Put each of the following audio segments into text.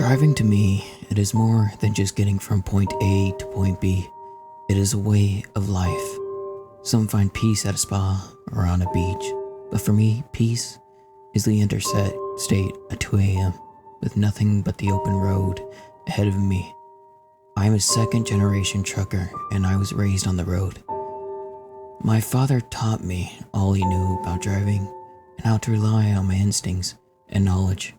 Driving to me, it is more than just getting from point A to point B. It is a way of life. Some find peace at a spa or on a beach, but for me, peace is the interstate at 2 a.m. with nothing but the open road ahead of me. I am a second-generation trucker, and I was raised on the road. My father taught me all he knew about driving and how to rely on my instincts and knowledge.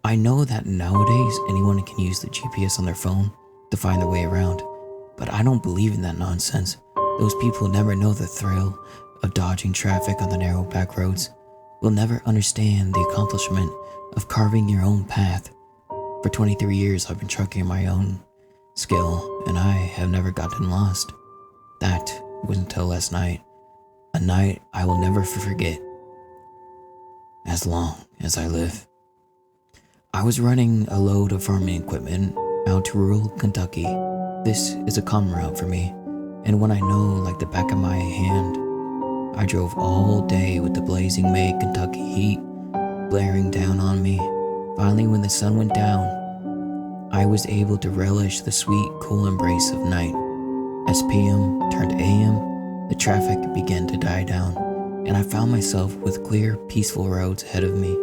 I know that nowadays anyone can use the GPS on their phone to find their way around, but I don't believe in that nonsense. Those people never know the thrill of dodging traffic on the narrow back roads, will never understand the accomplishment of carving your own path. For 23 years I've been trucking my own skill, and I have never gotten lost. That was until last night, a night I will never forget as long as I live. I was running a load of farming equipment out to rural Kentucky. This is a common route for me, and when I know like the back of my hand, I drove all day with the blazing May Kentucky heat blaring down on me. Finally, when the sun went down, I was able to relish the sweet, cool embrace of night. As PM turned AM, the traffic began to die down, and I found myself with clear, peaceful roads ahead of me.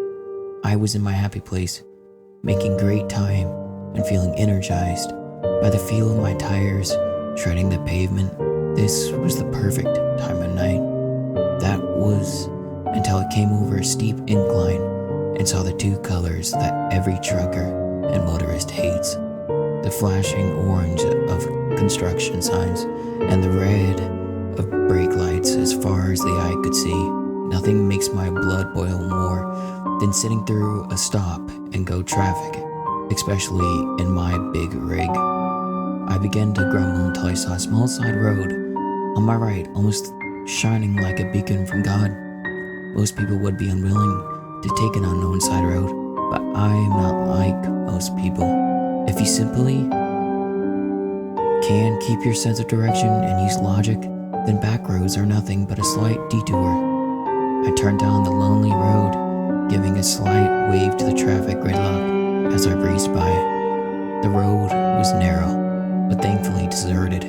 I was in my happy place, making great time and feeling energized by the feel of my tires treading the pavement. This was the perfect time of night. That was until I came over a steep incline and saw the two colors that every trucker and motorist hates: the flashing orange of construction signs and the red of brake lights. As far as the eye could see, nothing makes my blood boil more than sitting through a stop and go traffic, especially in my big rig. I began to grumble until I saw a small side road on my right, almost shining like a beacon from God. Most people would be unwilling to take an unknown side road, but I am not like most people. If you simply can keep your sense of direction and use logic, then back roads are nothing but a slight detour. I turned down the lonely road, giving a slight wave to the traffic gridlock as I breezed by. The road was narrow, but thankfully deserted,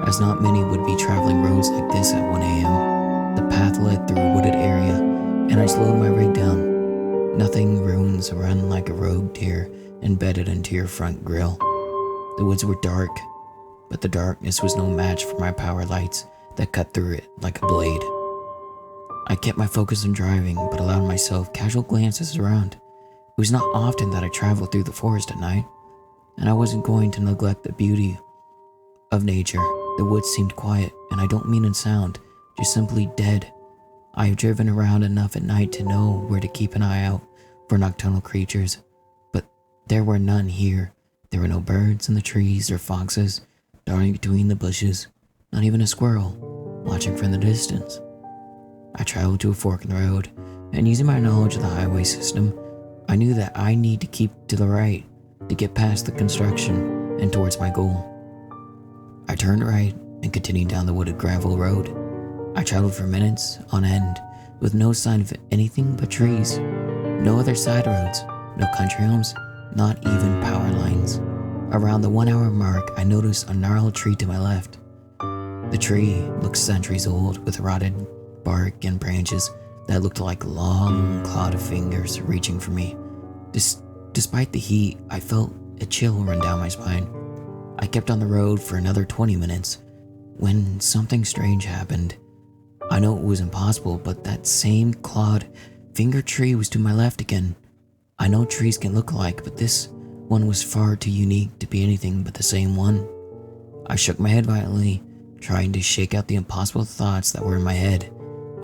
as not many would be traveling roads like this at 1 a.m. The path led through a wooded area, and I slowed my rig down. Nothing ruins a run like a rogue deer embedded into your front grille. The woods were dark, but the darkness was no match for my power lights that cut through it like a blade. I kept my focus on driving, but allowed myself casual glances around. It was not often that I traveled through the forest at night, and I wasn't going to neglect the beauty of nature. The woods seemed quiet, and I don't mean in sound, just simply dead. I have driven around enough at night to know where to keep an eye out for nocturnal creatures, but there were none here. There were no birds in the trees or foxes darting between the bushes, not even a squirrel watching from the distance. I traveled to a fork in the road, and using my knowledge of the highway system, I knew that I need to keep to the right to get past the construction and towards my goal. I turned right and continued down the wooded gravel road. I traveled for minutes on end with no sign of anything but trees, no other side roads, no country homes, not even power lines. Around the 1 hour mark, I noticed a gnarled tree to my left. The tree looked centuries old, with rotted bark and branches that looked like a long cloud of fingers reaching for me. Despite the heat, I felt a chill run down my spine. I kept on the road for another 20 minutes when something strange happened. I know it was impossible, but that same clawed finger tree was to my left again. I know trees can look alike, but this one was far too unique to be anything but the same one. I shook my head violently, trying to shake out the impossible thoughts that were in my head.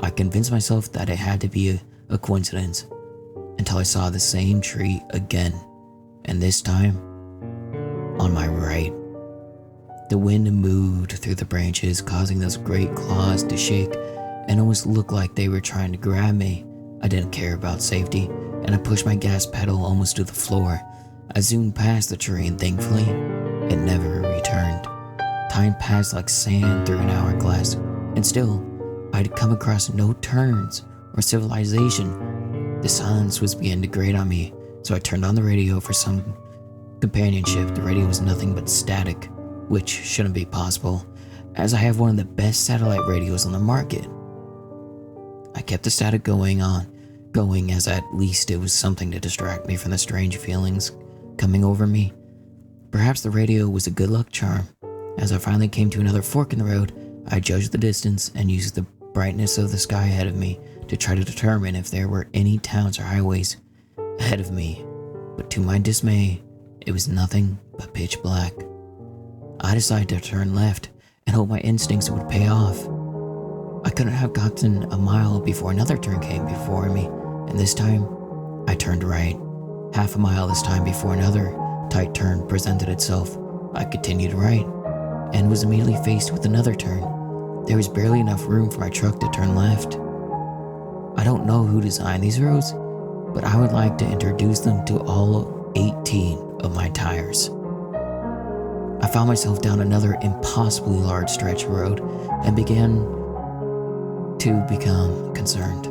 I convinced myself that it had to be a coincidence, until I saw the same tree again, and this time on my right. The wind moved through the branches, causing those great claws to shake and almost look like they were trying to grab me. I didn't care about safety, and I pushed my gas pedal almost to the floor. I zoomed past the tree, and thankfully, it never returned. Time passed like sand through an hourglass, and still, I'd come across no turns or civilization. The silence was beginning to grate on me, so I turned on the radio for some companionship. The radio was nothing but static, which shouldn't be possible, as I have one of the best satellite radios on the market. I kept the static going as at least it was something to distract me from the strange feelings coming over me. Perhaps the radio was a good luck charm. As I finally came to another fork in the road, I judged the distance and used the brightness of the sky ahead of me to try to determine if there were any towns or highways ahead of me, but to my dismay, it was nothing but pitch black. I decided to turn left and hope my instincts would pay off. I couldn't have gotten a mile before another turn came before me, and this time, I turned right. Half a mile this time before another tight turn presented itself. I continued right, and was immediately faced with another turn. There was barely enough room for my truck to turn left. I don't know who designed these roads, but I would like to introduce them to all 18 of my tires. I found myself down another impossibly large stretch of road and began to become concerned.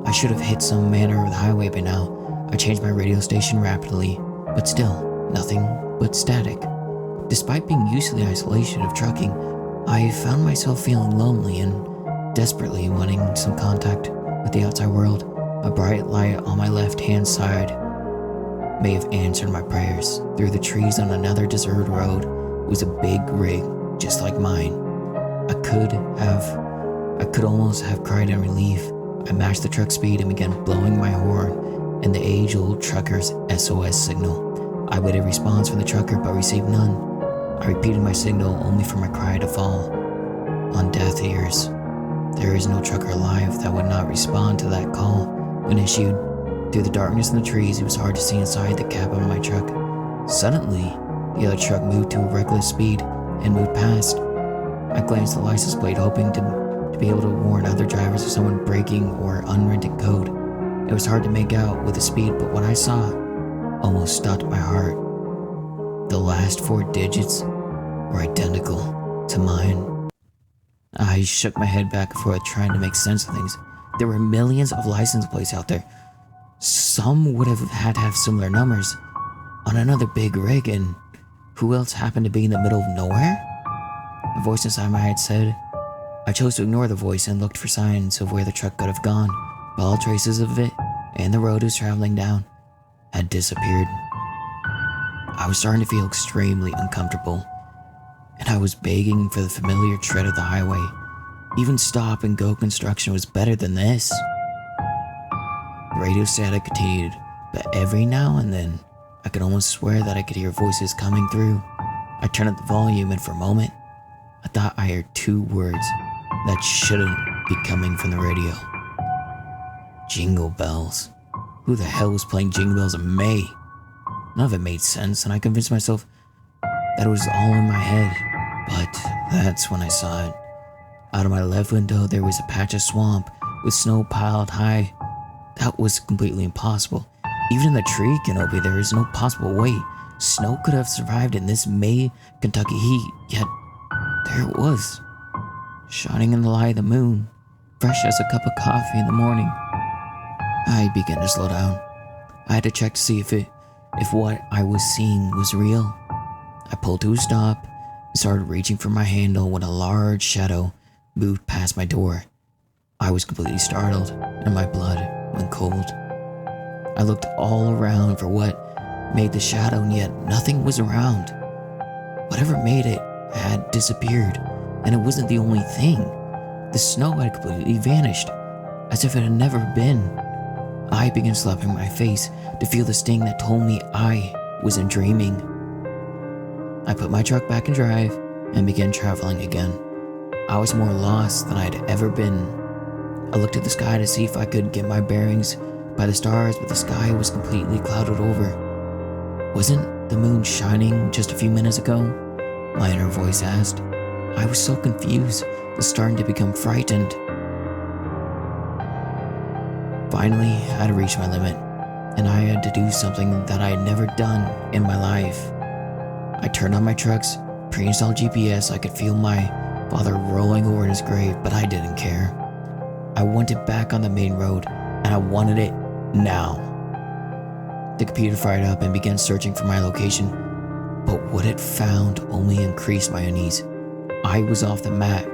I should have hit some manner of the highway by now. I changed my radio station rapidly, but still, nothing but static. Despite being used to the isolation of trucking, I found myself feeling lonely and desperately wanting some contact with the outside world. A bright light on my left-hand side may have answered my prayers. Through the trees on another deserted road was a big rig just like mine. I could almost have cried in relief. I matched the truck speed and began blowing my horn in the age-old trucker's SOS signal. I waited a response from the trucker but received none. I repeated my signal only for my cry to fall on deaf ears. There is no trucker alive that would not respond to that call when issued. Through the darkness in the trees, it was hard to see inside the cab of my truck. Suddenly, the other truck moved to a reckless speed and moved past. I glanced at the license plate, hoping to be able to warn other drivers of someone breaking or unwritten code. It was hard to make out with the speed, but what I saw almost stopped my heart. The last 4 digits were identical to mine. I shook my head back and forth, trying to make sense of things. There were millions of license plates out there. Some would have had to have similar numbers on another big rig, and who else happened to be in the middle of nowhere? A voice inside my head said. I chose to ignore the voice and looked for signs of where the truck could have gone, but all traces of it and the road it was traveling down had disappeared. I was starting to feel extremely uncomfortable, and I was begging for the familiar tread of the highway. Even stop and go construction was better than this. The radio static continued, but every now and then, I could almost swear that I could hear voices coming through. I turned up the volume, and for a moment, I thought I heard 2 words that shouldn't be coming from the radio. Jingle bells. Who the hell was playing Jingle Bells in May? None of it made sense, and I convinced myself that it was all in my head. But that's when I saw it. Out of my left window, there was a patch of swamp with snow piled high. That was completely impossible. Even in the tree canopy, there is no possible way snow could have survived in this May Kentucky heat, yet there it was, shining in the light of the moon, fresh as a cup of coffee in the morning. I began to slow down. I had to check to see if what I was seeing was real. I pulled to a stop and started reaching for my handle when a large shadow moved past my door. I was completely startled, and my blood went cold. I looked all around for what made the shadow, and yet nothing was around. Whatever made it had disappeared, and it wasn't the only thing. The snow had completely vanished, as if it had never been. I began slapping my face to feel the sting that told me I wasn't dreaming. I put my truck back in drive and began traveling again. I was more lost than I'd ever been. I looked at the sky to see if I could get my bearings by the stars, but the sky was completely clouded over. Wasn't the moon shining just a few minutes ago? My inner voice asked. I was so confused, starting to become frightened. Finally, I had reached my limit, and I had to do something that I had never done in my life. I turned on my truck's pre-installed GPS. I could feel my father rolling over in his grave, but I didn't care. I wanted back on the main road, and I wanted it now. The computer fired up and began searching for my location, but what it found only increased my unease. I was off the map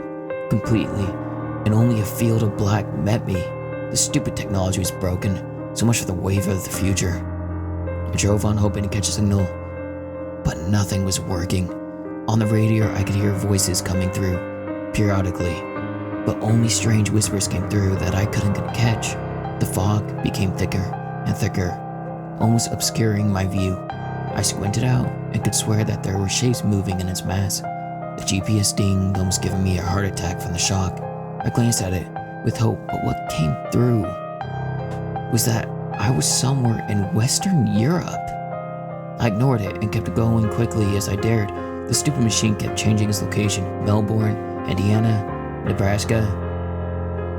completely, and only a field of black met me. The stupid technology was broken, so much for the wave of the future. I drove on hoping to catch a signal, but nothing was working. On the radio, I could hear voices coming through periodically, but only strange whispers came through that I couldn't catch. The fog became thicker and thicker, almost obscuring my view. I squinted out and could swear that there were shapes moving in its mass. The GPS dinged, almost giving me a heart attack from the shock. I glanced at it with hope, but what came through was that I was somewhere in Western Europe. I ignored it and kept going quickly as I dared. The stupid machine kept changing its location. Melbourne, Indiana, Nebraska,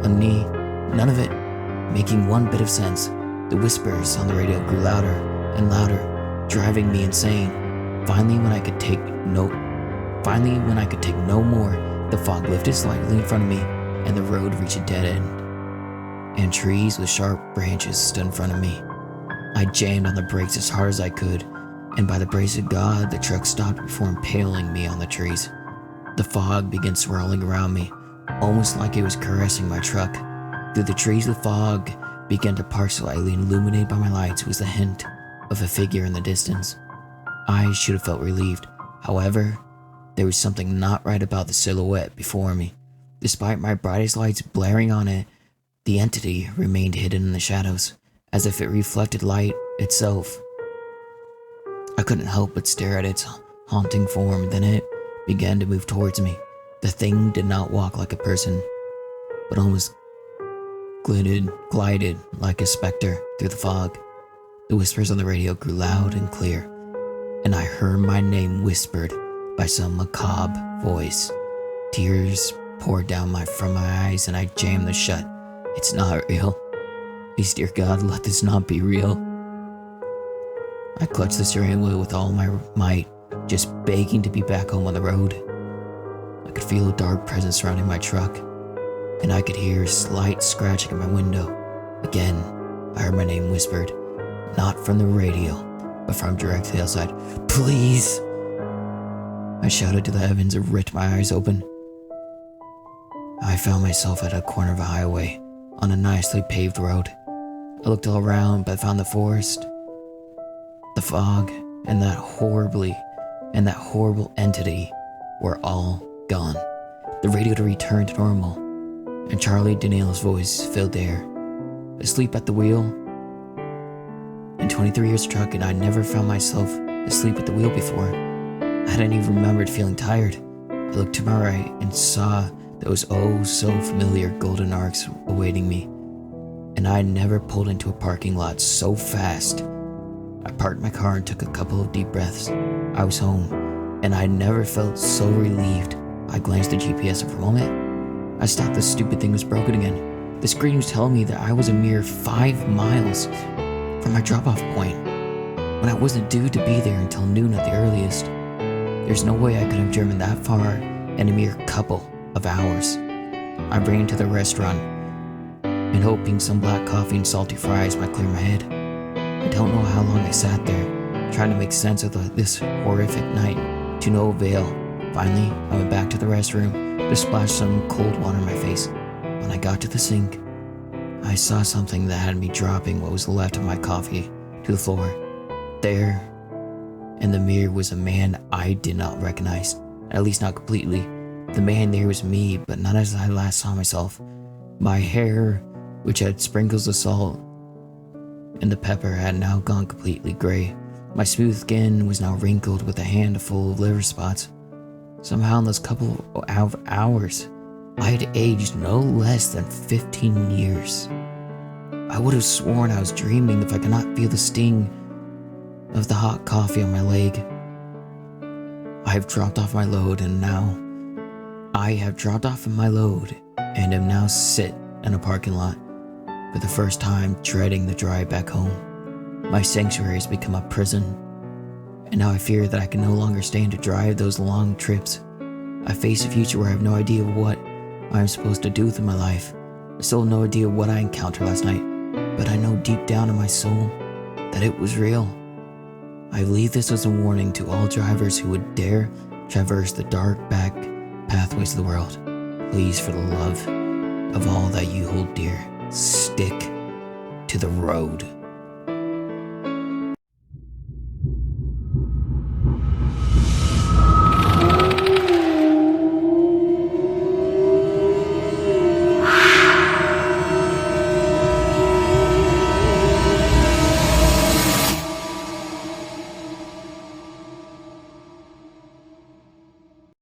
none of it making one bit of sense. The whispers on the radio grew louder and louder, driving me insane. Finally, when I could take no more, the fog lifted slightly in front of me, and the road reached a dead end. And trees with sharp branches stood in front of me. I jammed on the brakes as hard as I could, and by the grace of God, the truck stopped before impaling me on the trees. The fog began swirling around me, almost like it was caressing my truck. Through the trees, the fog began to part slightly, and illuminated by my lights was the hint of a figure in the distance. I should have felt relieved. However, there was something not right about the silhouette before me. Despite my brightest lights blaring on it, the entity remained hidden in the shadows, as if it reflected light itself. I couldn't help but stare at its haunting form. Then it began to move towards me. The thing did not walk like a person, but almost glided like a specter through the fog. The whispers on the radio grew loud and clear, and I heard my name whispered by some macabre voice. Tears poured down from my eyes, and I jammed them shut. It's not real. Please, dear God, let this not be real. I clutched the steering wheel with all my might, just begging to be back home on the road. I could feel a dark presence surrounding my truck, and I could hear a slight scratching at my window. Again, I heard my name whispered, not from the radio, but from directly outside. Please! I shouted to the heavens and ripped my eyes open. I found myself at a corner of a highway, on a nicely paved road. I looked all around, but found the forest, the fog, and that horrible entity were all gone. The radio returned to normal, and Charlie Daniel's voice filled the air. Asleep at the wheel. In 23 years of trucking, I never found myself asleep at the wheel before. I hadn't even remembered feeling tired. I looked to my right and saw those oh-so-familiar golden arcs awaiting me, and I had never pulled into a parking lot so fast. I parked my car and took a couple of deep breaths. I was home, and I had never felt so relieved. I glanced at GPS, and for a moment, I thought the stupid thing was broken again. The screen was telling me that I was a mere 5 miles from my drop-off point, when I wasn't due to be there until noon at the earliest. There's no way I could have driven that far in a mere couple of hours. I ran to the restaurant, and hoping some black coffee and salty fries might clear my head. I don't know how long I sat there, trying to make sense of this horrific night, to no avail. Finally, I went back to the restroom to splash some cold water in my face. When I got to the sink, I saw something that had me dropping what was left of my coffee to the floor. There, in the mirror, was a man I did not recognize, at least not completely. The man there was me, but not as I last saw myself. My hair, which had sprinkles of salt and the pepper, had now gone completely gray. My smooth skin was now wrinkled with a handful of liver spots. Somehow in those couple of hours, I had aged no less than 15 years. I would have sworn I was dreaming if I could not feel the sting of the hot coffee on my leg. I have dropped off my load and am now sit in a parking lot for the first time, dreading the drive back home. My sanctuary has become a prison, and now I fear that I can no longer stand to drive those long trips. I face a future where I have no idea what I am supposed to do with my life. I still have no idea what I encountered last night, but I know deep down in my soul that it was real. I believe this was a warning to all drivers who would dare traverse the dark back pathways of the world. Please, for the love of all that you hold dear, stick to the road.